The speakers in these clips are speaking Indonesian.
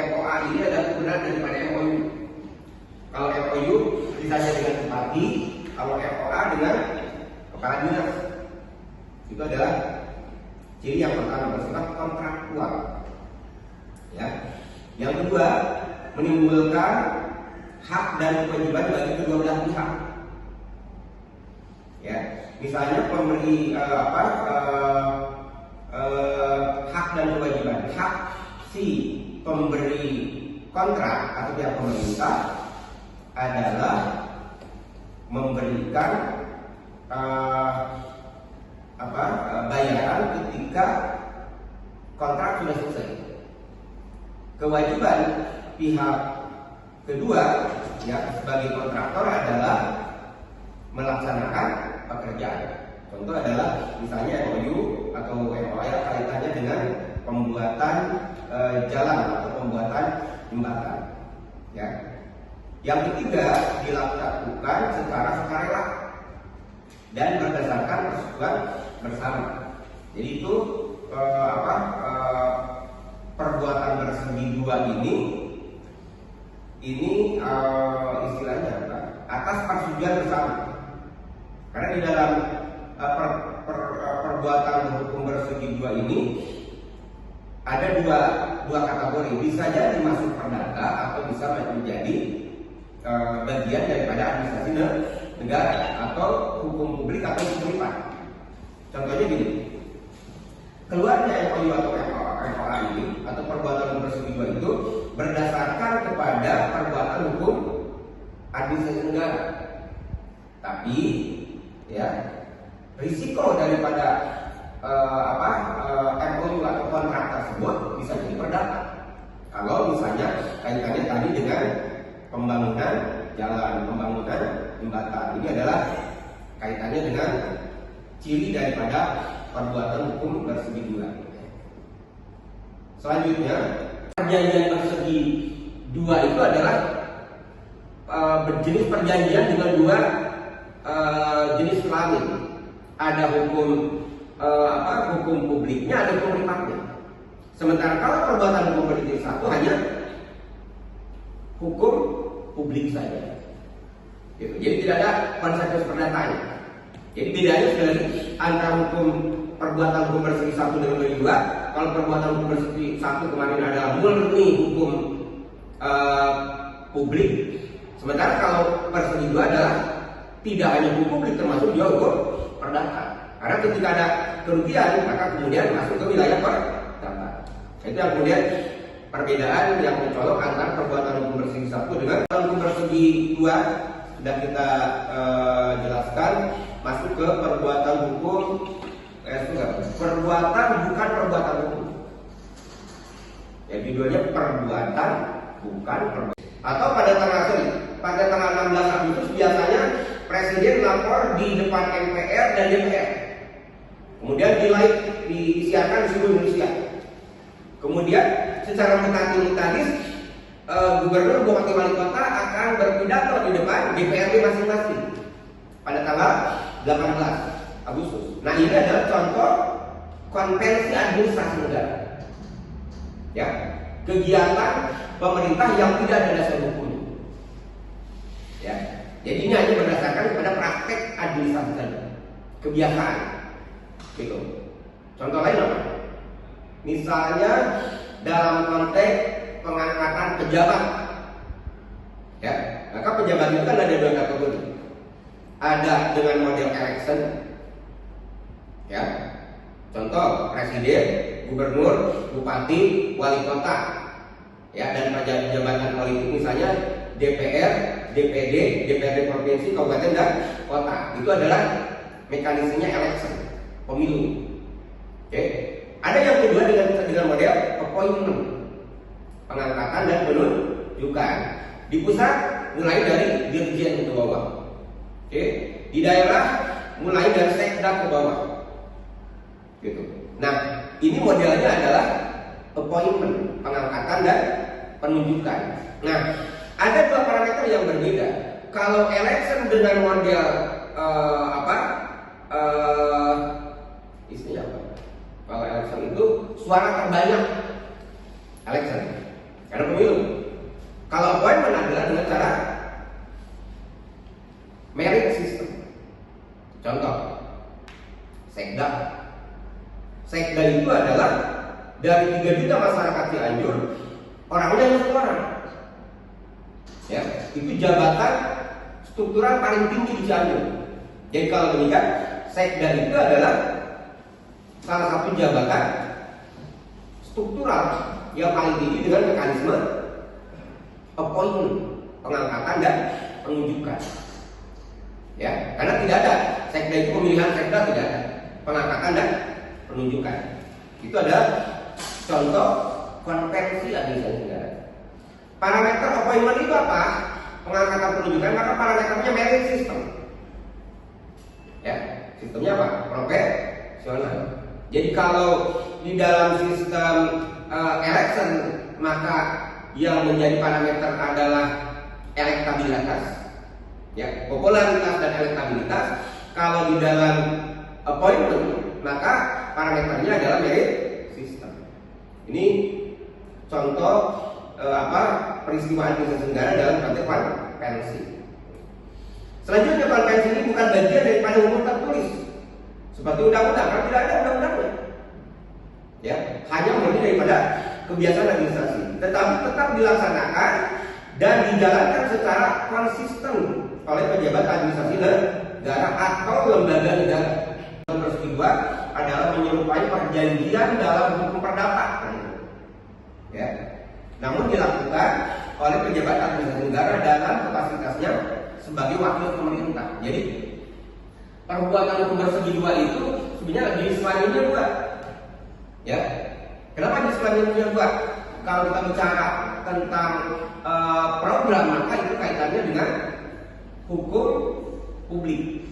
MOA ini adalah turunan daripada MOU. Kalau MOU misalnya dengan bupati, kalau MOA dengan kepala dinas. Itu adalah ciri yang pertama, bersifat kontraktual. Ya. Yang kedua, menimbulkan hak dan kewajiban bagi kedua belah pihak. Ya, misalnya pemberi hak dan kewajiban. Hak si pemberi kontrak atau pihak pemerintah adalah memberikan bayaran ketika kontrak sudah selesai. Kewajiban pihak kedua ya sebagai kontraktor adalah melaksanakan pekerjaan. Contoh adalah misalnya MOU atau MOA kaitannya dengan pembuatan jalan atau pembuatan jembatan. Ya. Yang ketiga dilakukan secara sukarela dan berdasarkan persetujuan bersama. Jadi itu perbuatan bersegi dua ini istilahnya apa? Atas persetujuan bersama. Karena di dalam perbuatan hukum bersegi dua ini ada dua kategori, bisa jadi masuk perdata atau bisa menjadi bagian daripada administrasi negara atau hukum publik atau hukum privat. Contohnya gini, keluarnya MOU atau MOA ini atau perbuatan hukum bersegi dua itu berdasarkan kepada perbuatan hukum administrasi negara. Tapi ya risiko daripada MOU atau kontrak tersebut bisa jadi perdata. Kalau misalnya kaitannya tadi dengan pembangunan jalan, pembangunan jembatan, ini adalah kaitannya dengan ciri daripada perbuatan hukum bersegi dua. Selanjutnya, perjanjian bersegi dua itu adalah berjenis perjanjian dengan dua jenis kelamin. Ada hukum publiknya, ada hukum privatnya. Sementara kalau perbuatan hukum berjenis satu hanya hukum publik saja. Gitu. Jadi tidak ada konsensus perdatanya. Jadi bedanya sekali antara hukum perbuatan hukum bersegi satu dengan bersegi dua. Kalau perbuatan hukum bersegi satu kemarin adalah murni hukum publik. Sementara kalau bersegi dua adalah tidak hanya hukum publik, termasuk juga hukum perdata. Karena ketika ada kerugian maka kemudian masuk ke wilayah perdata. Itu yang kemudian perbedaan yang mencolok antara perbuatan hukum bersegi satu dengan hukum bersegi dua. Sudah kita jelaskan, masuk ke perbuatan hukum perbuatan bukan perbuatan hukum. Ya, judulnya perbuatan bukan perbuatan. Atau pada tanggal 16 Agustus biasanya Presiden lapor di depan MPR dan DPR. Kemudian disiarkan di seluruh Indonesia. Kemudian secara mutatis gubernur, bupati, wali kota akan berpidato di depan DPRD masing-masing pada tanggal 18 Agustus. Nah, ini adalah contoh konvensi administrasi negara. Ya, kegiatan pemerintah yang tidak ada dasar hukum. Ya, jadi ini hanya berdasarkan kepada praktek administrasi saja, kebiasaan. Gitu. Contoh lain apa? Misalnya dalam konteks pengangkatan pejabat, ya, maka pejabat itu kan ada dua kategori. Ada dengan model election, ya, contoh presiden, gubernur, bupati, wali kota, ya, dan jabatan politik misalnya DPR, DPD, DPRD provinsi, kabupaten dan kota. Itu adalah mekanismenya election, pemilu. Oke. Ada yang kedua dengan model appointment, pengangkatan dan penunjukan. Di pusat mulai dari dirjen ke bawah. Oke. Di daerah mulai dari sekda ke bawah. Gitu. Nah, ini modelnya adalah appointment, pengangkatan dan penunjukan. Nah, ada dua parameter yang berbeda. Kalau election dengan model istilahnya apa? Kalau election itu suara terbanyak election, karena pemilu. Kalau appointment adalah dengan cara merit system. Contoh, sekda. Sekda itu adalah dari 3 juta masyarakat Cianjur, orangnya hanya 1 orang. Ya, itu jabatan struktural paling tinggi di Cianjur. Jadi kalau demikian, sekda itu adalah salah satu jabatan struktural yang paling tinggi dengan mekanisme appointment, pengangkatan dan penunjukan. Ya, karena tidak ada sekda itu, pemilihan sekda tidak ada, pengangkatan dan penunjukan. Itu adalah contoh konvensi administrasi negara. Parameter appointment itu apa? Pengangkatan penunjukan, maka parameternya merit system. Ya, sistemnya apa? Profesional. Jadi kalau di dalam sistem election, maka yang menjadi parameter adalah elektabilitas, ya, popularitas dan elektabilitas. Kalau di dalam appointment, maka parameternya adalah merit system. Ini contoh peristiwa administrasi negara dalam konteks konvensi. Selanjutnya, konvensi ini bukan bagian daripada hukum tertulis seperti undang-undang, karena tidak ada undang-undangnya. Ya, hanya murni daripada kebiasaan administrasi, tetapi tetap dilaksanakan dan dijalankan secara konsisten oleh pejabat administrasi negara atau lembaga negara. Nomor 2 adalah menyerupai perjanjian dalam hukum perdata. Ya, namun dilakukan oleh pejabat administrasi negara dalam kapasitasnya sebagai wakil pemerintah. Jadi perbuatan hukum bersegi 2 itu sebenarnya jenis kelaminnya 2. Ya, kenapa jenis kelaminnya 2? Kalau kita bicara tentang program, maka itu kaitannya dengan hukum publik.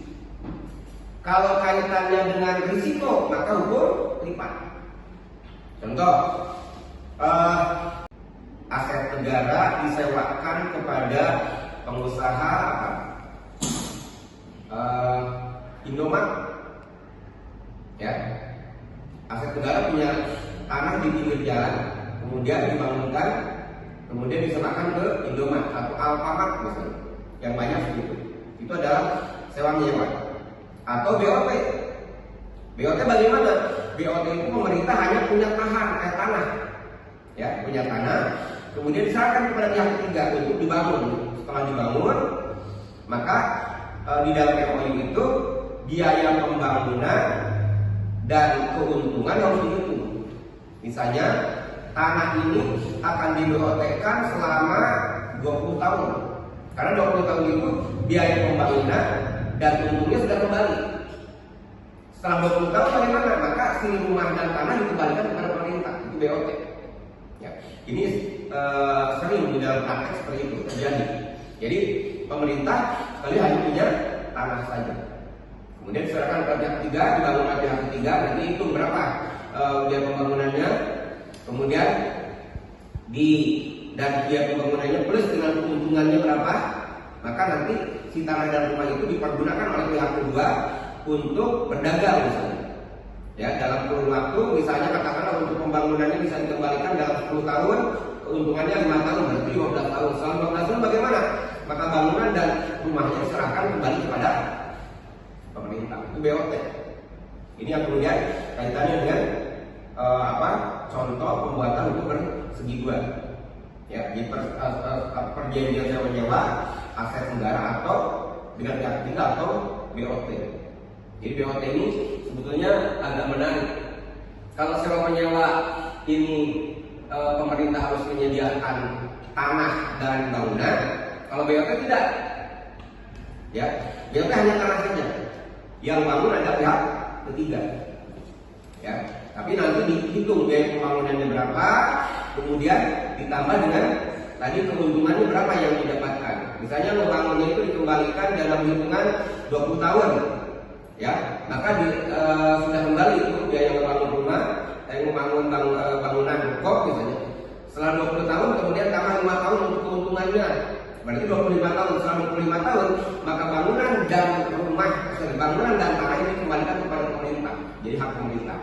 Kalau kaitannya dengan risiko, maka hukum privat. Contoh, aset negara disewakan kepada pengusaha Indomaret. Ya, aset negara punya tanah di pinggir jalan, kemudian dibangunkan, kemudian diserahkan ke Indomaret atau Alfamart misalnya, yang banyak segitu. Itu adalah sewa menyewa. Atau BOT. BOT bagaimana? BOT itu pemerintah hanya punya tanah, ya, punya tanah, kemudian diserahkan kepada pihak ketiga untuk dibangun. Setelah dibangun, maka di dalam MOU itu biaya pembangunan dan keuntungan harus dihitung. Misalnya tanah ini akan di BOT-kan selama 20 tahun. Karena 20 tahun itu biaya pembangunan dan untungnya sudah kembali. Setelah 20 tahun bagaimana? Maka si rumah dan tanah dikembalikan kepada pemerintah. Itu BOT. Ya, ini sering di dalam praktek seperti itu terjadi. Jadi pemerintah sekali hanya punya tanah saja. Kemudian diserahkan ke pihak ketiga, dibangun oleh pihak ketiga, nanti itu berapa biaya pembangunannya, kemudian dan biaya pembangunannya plus dengan keuntungannya berapa, maka nanti si tanah dan rumah itu dipergunakan oleh pihak kedua untuk berdagang misalnya. Ya, dalam kurun waktu, misalnya katakanlah untuk pembangunannya bisa dikembalikan dalam 10 tahun, keuntungannya 5 tahun, berarti 15 tahun. Setelah 15 tahun bagaimana? Maka bangunan dan rumahnya diserahkan kembali kepada pemerintah. Itu BOT. Ini yang kemudian kaitannya dengan contoh pembuatan hukum bersegi 2. Ya, di perjanjian sewa menyewa aset negara atau dengan pihak ketiga atau BOT. Jadi BOT ini sebetulnya agak menarik. Kalau sewa menyewa ini pemerintah harus menyediakan tanah dan bangunan, kalau BOT tidak. Ya, BOT hanya tanah saja. Yang bangun ada pihak ketiga. Ya, tapi nanti dihitung biaya pembangunannya berapa, kemudian ditambah dengan tadi keuntungannya berapa yang didapatkan. Misalnya membangunnya itu dikembalikan dalam hitungan 20 tahun. Ya, maka sudah kembali itu biaya membangun rumah, membangun bangunan kok misalnya. Setelah 20 tahun kemudian tambah 5 tahun untuk keuntungannya. Berarti 25 tahun. Setelah 25 tahun maka bangunan dan tanah ini dikembalikan kepada pemerintah. Jadi hak pemerintah.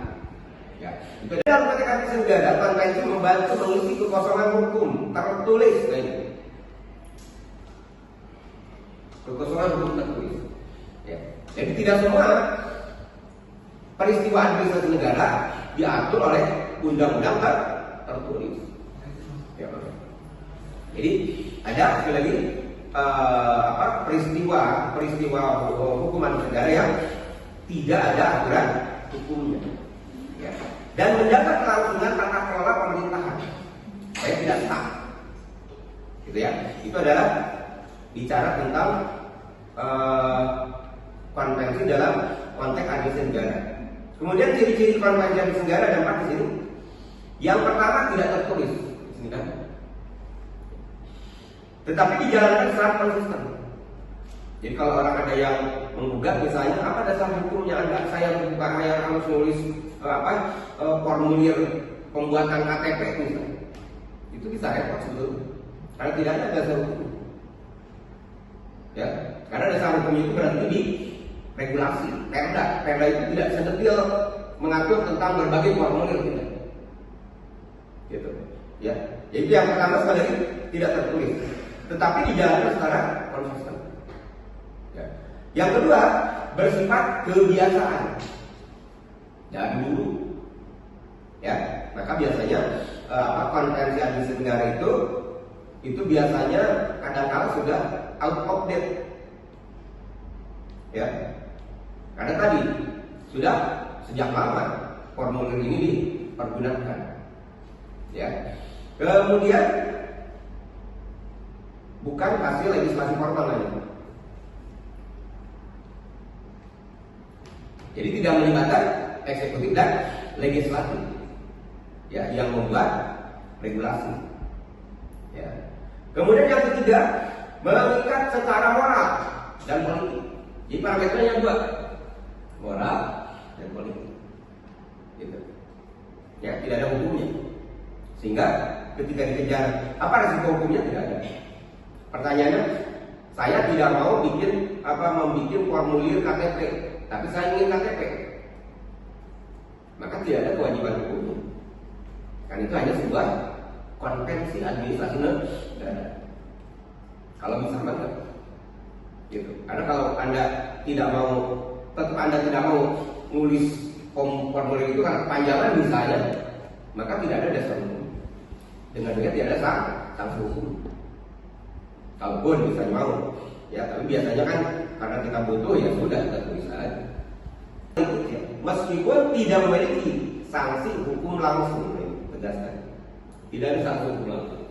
Ya, itu dalam konteks arti negara, konvensi membantu mengisi kekosongan hukum tertulis. Nah, ini kekosongan hukum tertulis. Ya. Jadi tidak semua peristiwa administrasi negara diatur oleh undang-undang tertulis. Ya. Jadi ada sekali lagi peristiwa hukuman negara yang tidak ada aturan hukumnya. Ya. Dan menjaga kelangsungan tata kelola pemerintahan supaya tidak stuck. Gitu ya. Itu adalah bicara tentang konvensi dalam konteks administrasi negara. Kemudian ciri-ciri konvensi administrasi negara ada 4 di sini. Yang pertama tidak tertulis, di sini kan. Tetapi dijalankan secara konsisten. Jadi kalau orang ada yang menggugat misalnya, apa dasar hukumnya Anda saya harus nulis formulir pembuatan KTP misalnya, itu bisa repot sebetulnya karena tidak ada dasar hukum. Ya, karena dasar hukumnya itu berarti di regulasi, perda. Perda itu tidak sedetail mengatur tentang berbagai formulir tidak. Gitu. Ya. Jadi yang pertama sekali lagi tidak tertulis, tetapi dijalankan secara konsisten. Ya. Yang kedua bersifat kebiasaan. Dari dulu, ya, maka biasanya konvensi administrasi negara itu biasanya kadang-kala sudah out of date, ya, karena tadi sudah sejak lama formulir ini dipergunakan, ya. Kemudian bukan hasil legislasi formal lagi. Jadi tidak melibatkan eksekutif dan legislatif, ya, yang membuat regulasi. Ya. Kemudian yang ketiga, mengikat secara moral dan politik. Jadi parameternya 2, moral dan politik. Gitu. Ya, tidak ada hukumnya. Sehingga ketika dikejar, apa resiko hukumnya? Tidak ada. Pertanyaannya, saya tidak mau membuat formulir KTP, tapi saya ingin KTP. Maka tidak ada kewajiban hukumnya. Kan itu hanya sebuah konvensi administrasi negara. Kalau bisa banget, gitu. Karena kalau Anda tidak mau, tetap Anda tidak mau nulis formulir itu karena kepanjangan misalnya, maka tidak ada dasar hukum. Dengan demikian tidak ada sanksi hukum. Kalaupun misalnya mau, ya, tapi biasanya kan karena kita butuh, ya sudah kita tulis aja. Meskipun tidak memiliki sanksi hukum langsung, tegaskan, tidak ada sanksi hukum langsung.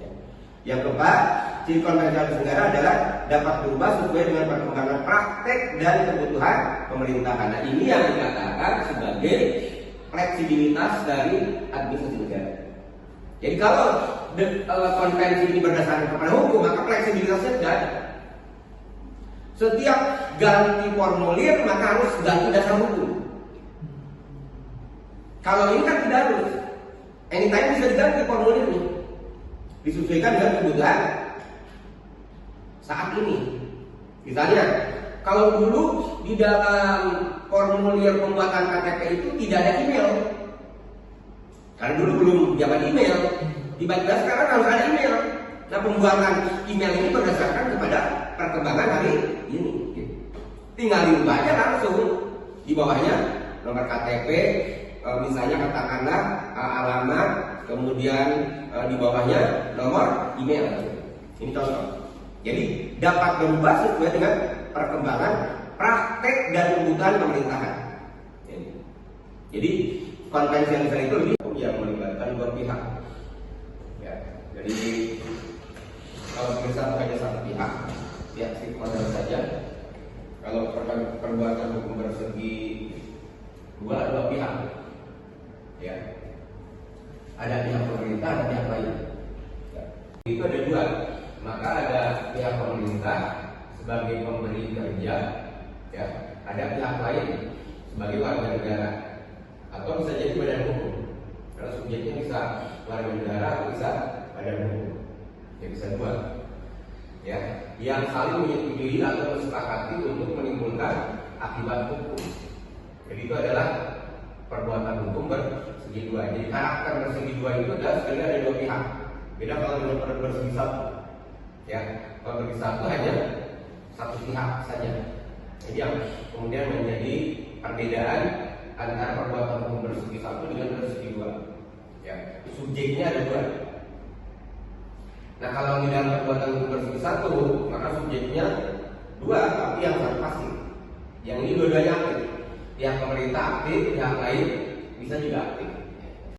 Ya. Yang keempat, ciri konvensi administrasi negara adalah dapat berubah sesuai dengan perkembangan praktek dan kebutuhan pemerintahan. Nah, ini yang dikatakan sebagai fleksibilitas dari administrasi negara. Jadi kalau konvensi ini berdasarkan kepada hukum, maka fleksibilitasnya tidak ada. Setiap ganti formulir maka harus ganti dasar hukum. Kalau ini kan tidak harus. Anytime bisa diganti formulirnya, disesuaikan dengan kebutuhan saat ini. Misalnya, kalau dulu di dalam formulir pembuatan KTP itu tidak ada email, karena dulu belum zaman email. Tiba-tiba sekarang harus ada email. Nah, pembuatan email ini berdasarkan kepada perkembangan hari ini. Tinggal diubah aja langsung. Di bawahnya nomor KTP, misalnya katakanlah alamat, kemudian di bawahnya nomor email. Ini contoh. Jadi dapat berubah sesuai dengan perkembangan praktek dan kebutuhan pemerintahan. Jadi konvensi yang itu lebih yang melibatkan 2 pihak. Ya, jadi kalau misal hanya satu pihak, ya stakeholder saja. Kalau perbuatan hukum bersegi 2 pihak, ya, ada pihak pemerintah, ada pihak lain. Ya. Itu ada 2. Maka ada pihak pemerintah sebagai pemberi kerja, ya, ada pihak lain sebagai warga negara, atau bisa jadi badan hukum. Karena subjeknya bisa warga negara atau bisa badan hukum. Ya, bisa 2. Ya, yang saling menyetujui atau kesepakati untuk menimbulkan akibat hukum. Jadi itu adalah perbuatan hukum bersegi dua. Jadi karakter bersegi dua itu adalah sekali ada dua pihak. Beda kalau dengan bersegi satu. Ya, kalau bersegi satu hanya satu pihak saja. Jadi yang kemudian menjadi perbedaan antara perbuatan hukum bersegi satu dengan bersegi dua. Ya, subjeknya ada dua. Nah, kalau di dalam perbuatan hukum bersegi satu, maka subjeknya dua, tapi yang satu pasif. Yang ini dua-duanya aktif. Pihak pemerintah aktif, pihak lain bisa juga aktif.